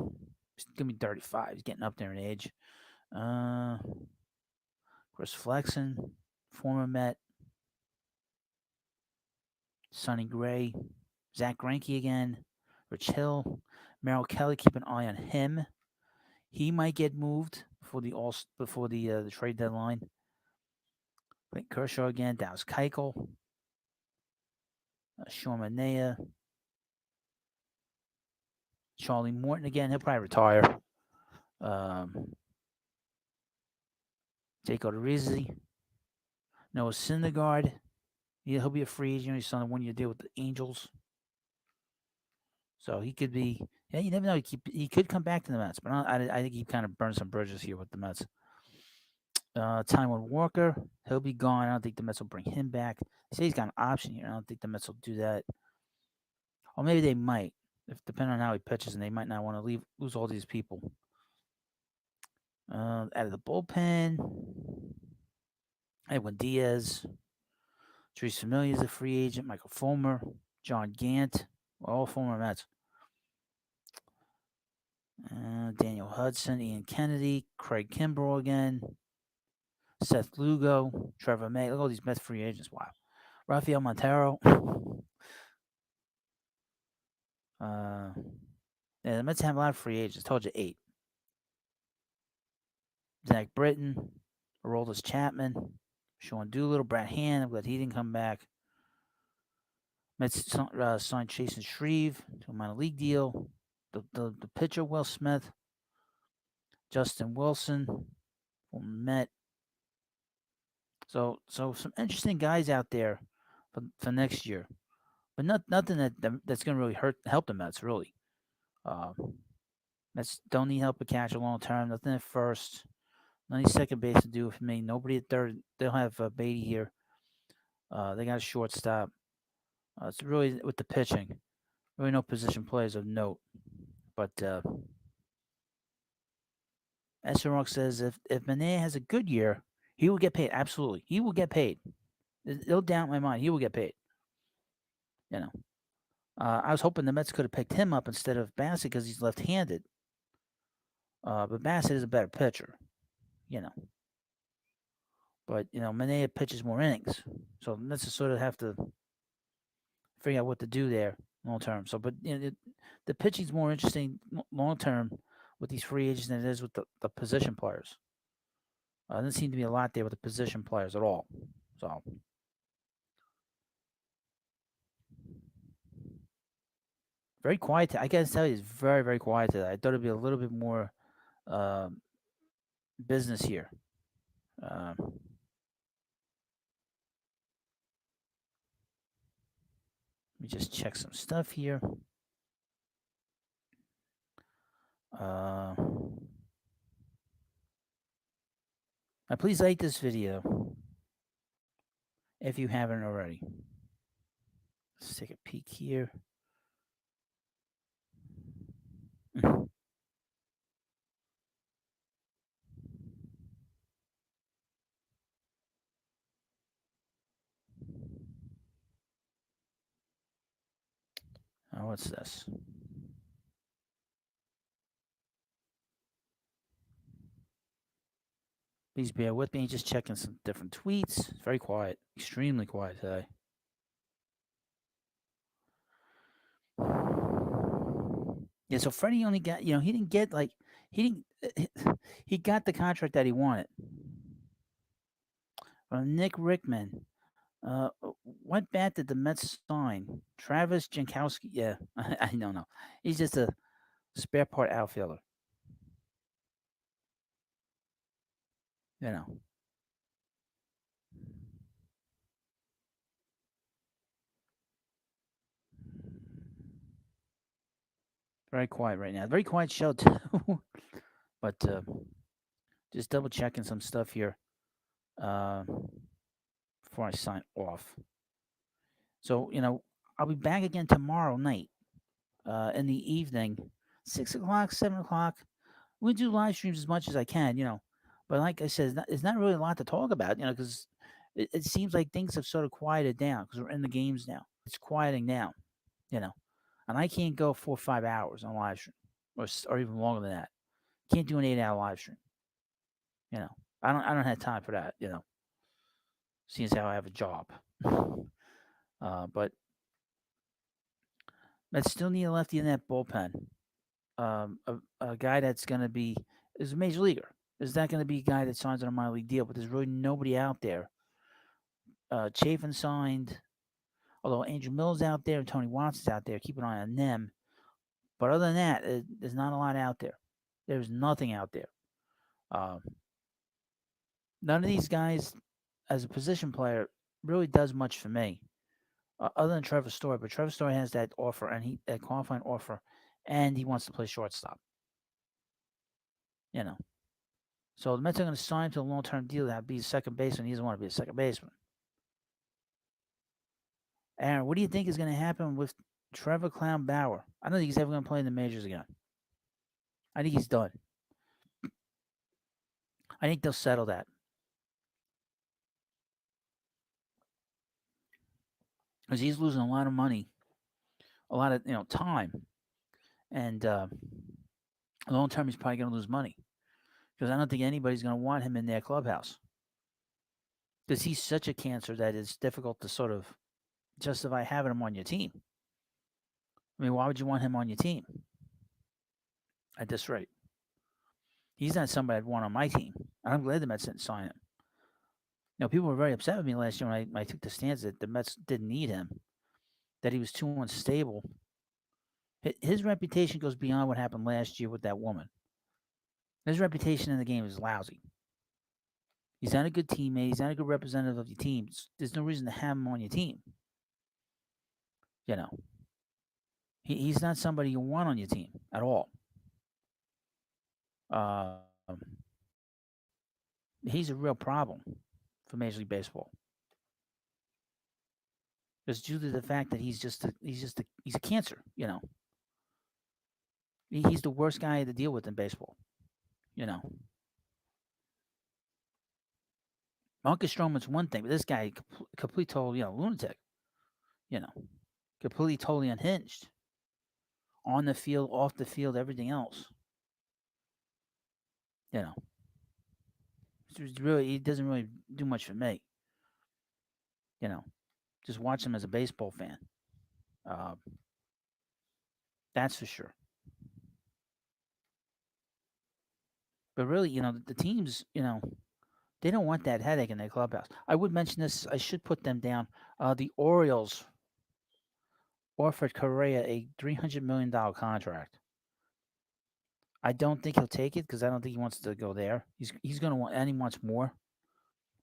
he's gonna be 35. He's getting up there in age. Uh, Chris Flexen, former Met. Sonny Gray, Zach Greinke again. Rich Hill, Merrill Kelly. Keep an eye on him. He might get moved before the trade deadline. Blake Kershaw again. Dallas Keuchel, Sean Manaea, Charlie Morton again. He'll probably retire. Um, Jake Odorizzi, Noah Syndergaard. He'll be a free agent. He's on a 1-year deal with the Angels. So he could be. Yeah, you never know. He could come back to the Mets, but I think he kind of burned some bridges here with the Mets. Taijuan Walker, he'll be gone. I don't think the Mets will bring him back. They say he's got an option here. I don't think the Mets will do that. Or maybe they might, if depending on how he pitches, and they might not want to lose all these people. Out of the bullpen, Edwin Diaz, Therese Familia is a free agent. Michael Fulmer, John Gant, all former Mets. Daniel Hudson, Ian Kennedy, Craig Kimbrell again, Seth Lugo, Trevor May. Look at all these Mets free agents. Wow. Rafael Montero. Yeah, the Mets have a lot of free agents. Told you 8. Zach Britton, Aroldis Chapman, Sean Doolittle, Brad Hand. I'm glad he didn't come back. Mets signed Chasen Shreve to a minor league deal. The pitcher, Will Smith, Justin Wilson, Met. So some interesting guys out there for next year, but nothing that's going to really help the Mets really. Mets don't need help at catcher long term. Nothing at first. Nothing second base to do for me. Nobody at third. They'll have Beatty here. They got a shortstop. It's really with the pitching. Really no position players of note. But Esserrock says if Manaea has a good year, he will get paid. Absolutely, he will get paid. There's no doubt in my mind. He will get paid. You know, I was hoping the Mets could have picked him up instead of Bassett because he's left-handed. But Bassett is a better pitcher. You know. But Manaea pitches more innings, so the Mets sort of have to figure out what to do there long term. So, but the pitching's more interesting long term with these free agents than it is with the position players. There doesn't seem to be a lot there with the position players at all. So, very quiet. I gotta tell you, it's very, very quiet today. I thought it'd be a little bit more business here. Let me just check some stuff here. Now please like this video if you haven't already. Let's take a peek here. Oh, what's this? Please bear with me. Just checking some different tweets. It's very quiet. Extremely quiet today. Yeah, so Freddie only got, he didn't get like he didn't he got the contract that he wanted. Nick Rickman. What bat did the Mets sign? Travis Jankowski. Yeah, I don't know. He's just a spare part outfielder. You know, very quiet right now. Very quiet show too. But just double checking some stuff here uh, before I sign off. So I'll be back again tomorrow night in the evening, 6 o'clock, 7 o'clock. We do live streams as much as I can, But like I said, it's not really a lot to talk about, because it seems like things have sort of quieted down because we're in the games now. It's quieting down, you know. And I can't go 4 or 5 hours on live stream, or even longer than that. Can't do an 8 hour live stream, you know. I don't have time for that, Seeing as how I have a job. But I still need a lefty in that bullpen. A guy that's going to be is a major leaguer. Is that going to be a guy that signs on a minor league deal? But there's really nobody out there. Chafin signed, although Andrew Mills out there and Tony Watson's out there. Keep an eye on them. But other than that, there's not a lot out there. There's nothing out there. Um, None of these guys, as a position player, really does much for me, other than Trevor Story. But Trevor Story has that offer, and that qualifying offer, and he wants to play shortstop. You know, so the Mets are going to sign him to a long-term deal that be a second baseman. He doesn't want to be a second baseman. Aaron, what do you think is going to happen with Trevor Clown Bauer? I don't think he's ever going to play in the majors again. I think he's done. I think they'll settle that because he's losing a lot of money, a lot of time, and long term he's probably going to lose money because I don't think anybody's going to want him in their clubhouse because he's such a cancer that it's difficult to sort of justify having him on your team. I mean, why would you want him on your team at this rate? He's not somebody I'd want on my team. And I'm glad the Mets didn't sign him. People were very upset with me last year when I took the stance that the Mets didn't need him, that he was too unstable. His reputation goes beyond what happened last year with that woman. His reputation in the game is lousy. He's not a good teammate. He's not a good representative of your team. There's no reason to have him on your team. You know, he's not somebody you want on your team at all. Um, he's a real problem for Major League Baseball. Just due to the fact that he's a cancer. He's the worst guy to deal with in baseball. You know, Marcus Stroman's one thing, but this guy complete total lunatic. You know, completely totally unhinged on the field, off the field, everything else. You know, he doesn't really do much for me. Just watch him as a baseball fan. Uh, that's for sure. But really, the teams, they don't want that headache in their clubhouse. I would mention this. I should put them down. The Orioles offered Correa a $300 million contract. I don't think he'll take it because I don't think he wants to go there. He's going to want, and he wants more.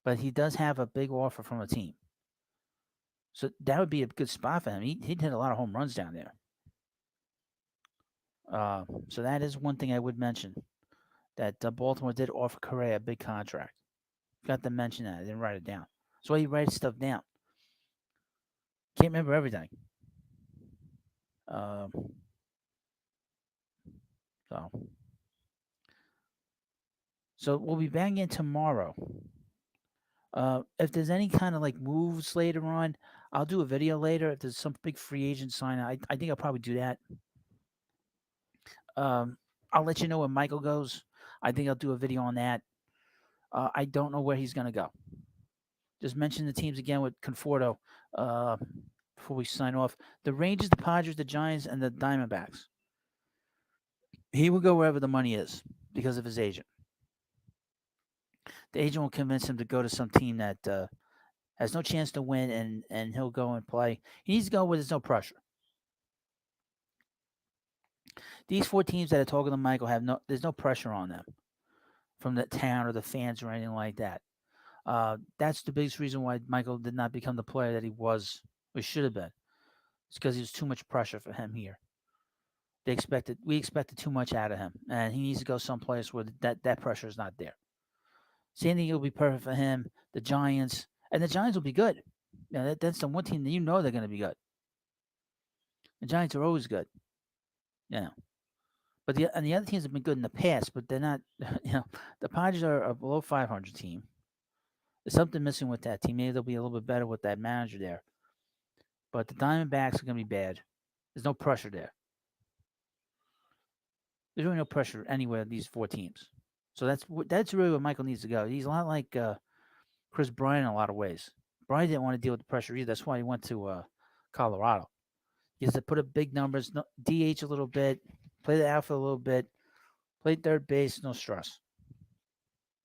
But he does have a big offer from a team. So that would be a good spot for him. He'd hit a lot of home runs down there. So that is one thing I would mention, that Baltimore did offer Correa a big contract. Got to mention that. I didn't write it down. That's why you write stuff down. Can't remember everything. Um, so, we'll be back in tomorrow. If there's any kind of like moves later on, I'll do a video later. If there's some big free agent sign, I think I'll probably do that. I'll let you know where Michael goes. I think I'll do a video on that. I don't know where he's going to go. Just mention the teams again with Conforto before we sign off. The Rangers, the Padres, the Giants, and the Diamondbacks. He will go wherever the money is because of his agent. The agent will convince him to go to some team that has no chance to win, and he'll go and play. He needs to go where there's no pressure. These four teams that are talking to Michael have there's no pressure on them from the town or the fans or anything like that. That's the biggest reason why Michael did not become the player that he was or should have been. It's because there's too much pressure for him here. We expected too much out of him, and he needs to go someplace where that pressure is not there. San Diego will be perfect for him. The Giants, and the Giants will be good. That's the one team that they're going to be good. The Giants are always good. Yeah. But the other teams have been good in the past, but they're not. The Padres are a below 500 team. There's something missing with that team. Maybe they'll be a little bit better with that manager there. But the Diamondbacks are going to be bad. There's no pressure there. There's really no pressure anywhere in these four teams. So that's really where Michael needs to go. He's a lot like Chris Bryant in a lot of ways. Bryant didn't want to deal with the pressure either. That's why he went to Colorado. He has to put up big numbers, DH a little bit, play the outfield a little bit, play third base, no stress.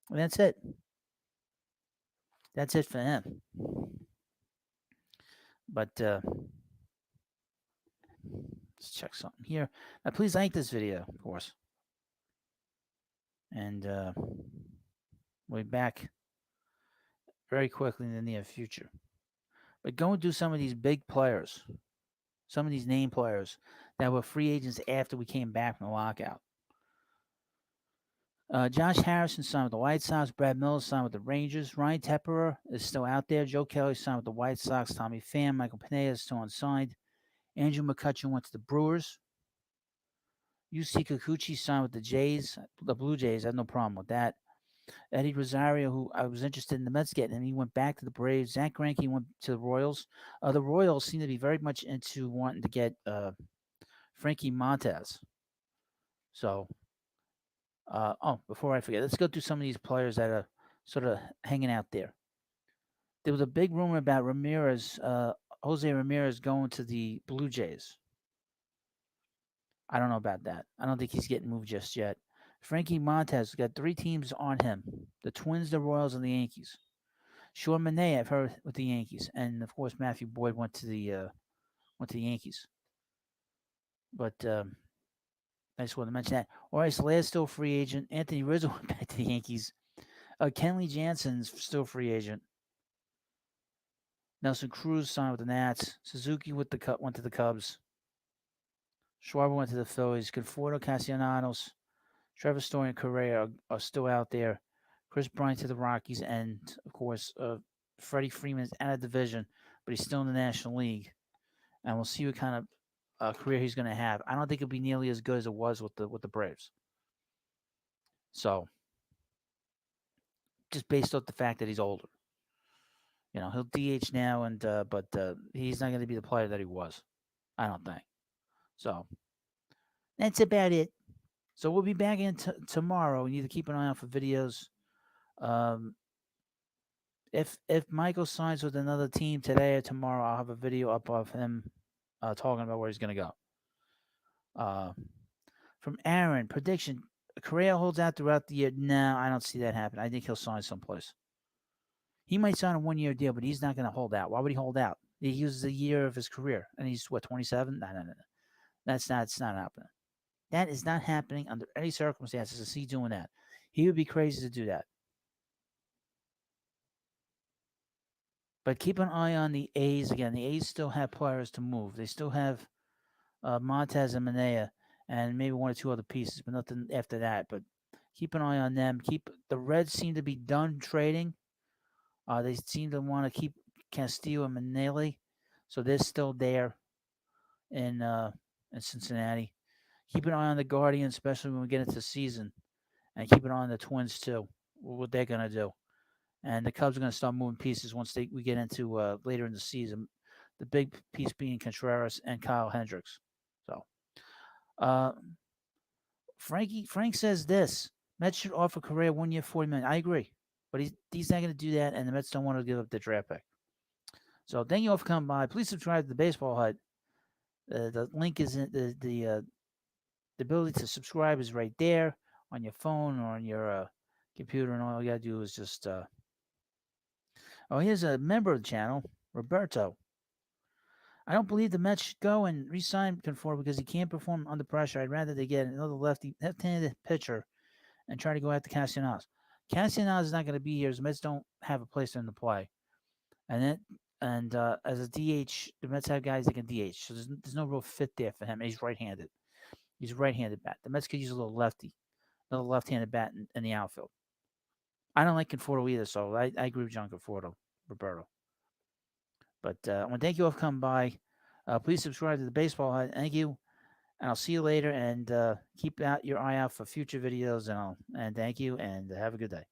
And that's it. That's it for him. But let's check something here. Now, please like this video, of course. And we'll be back very quickly in the near future. But go and do some of these big players, some of these name players that were free agents after we came back from the lockout. Josh Harrison signed with the White Sox. Brad Miller signed with the Rangers. Ryan Tepperer is still out there. Joe Kelly signed with the White Sox. Tommy Pham, Michael Pineda is still unsigned. Andrew McCutchen went to the Brewers. UC Kikuchi signed with the Blue Jays. I have no problem with that. Eddie Rosario, who I was interested in the Mets getting, and he went back to the Braves. Zach Greinke went to the Royals. The Royals seem to be very much into wanting to get Frankie Montas. So, before I forget, let's go through some of these players that are sort of hanging out there. There was a big rumor about Jose Ramirez going to the Blue Jays. I don't know about that. I don't think he's getting moved just yet. Frankie Montas got three teams on him: the Twins, the Royals, and the Yankees. Sean Manaea, I've heard, with the Yankees, and of course Matthew Boyd went to the Yankees. But I just want to mention that. Oris Laird's still free agent. Anthony Rizzo went back to the Yankees. Kenley Jansen's still free agent. Nelson Cruz signed with the Nats. Suzuki went to the Cubs. Schwarber went to the Phillies. Conforto, Castellanos, Trevor Story, and Correa are still out there. Chris Bryant to the Rockies, and of course, Freddie Freeman is out of division, but he's still in the National League, and we'll see what kind of career he's going to have. I don't think it'll be nearly as good as it was with the Braves. So, just based off the fact that he's older, he'll DH now, but he's not going to be the player that he was. I don't think. So, that's about it. So we'll be back in tomorrow. You need to keep an eye out for videos. If Michael signs with another team today or tomorrow, I'll have a video up of him talking about where he's going to go. From Aaron, prediction: Correa holds out throughout the year. No, I don't see that happen. I think he'll sign someplace. He might sign a 1-year deal, but he's not going to hold out. Why would he hold out? He uses a year of his career, and he's 27. No. That's not happening. That is not happening under any circumstances to see doing that. He would be crazy to do that. But keep an eye on the A's again. The A's still have players to move. They still have Montez and Manaea and maybe one or two other pieces, but nothing after that. But keep an eye on them. The Reds seem to be done trading. They seem to want to keep Castillo and Manelli, so they're still there in Cincinnati. Keep an eye on the Guardians, especially when we get into the season, and keep an eye on the Twins too. What they're gonna do, and the Cubs are gonna start moving pieces once we get into later in the season. The big piece being Contreras and Kyle Hendricks. So, Frank says this: Mets should offer Correa 1 year, $40 million. I agree, but he's not gonna do that, and the Mets don't want to give up the draft pick. So thank you all for coming by. Please subscribe to the Baseball Hut. The link is in the The ability to subscribe is right there on your phone or on your computer, and all you gotta do is just. Oh, here's a member of the channel, Roberto. I don't believe the Mets should go and re-sign Conforto because he can't perform under pressure. I'd rather they get another left-handed pitcher and try to go after Castellanos. Castellanos is not going to be here. The Mets don't have a place for him to play, and as a DH, the Mets have guys that can DH, so there's no real fit there for him. He's right-handed. He's a right-handed bat. The Mets could use a little lefty, another left-handed bat in the outfield. I don't like Conforto either, so I agree with John Conforto, Roberto. But I want to thank you all for coming by. Please subscribe to the Baseball Hut. Thank you, and I'll see you later. And keep your eye out for future videos. And thank you, and have a good day.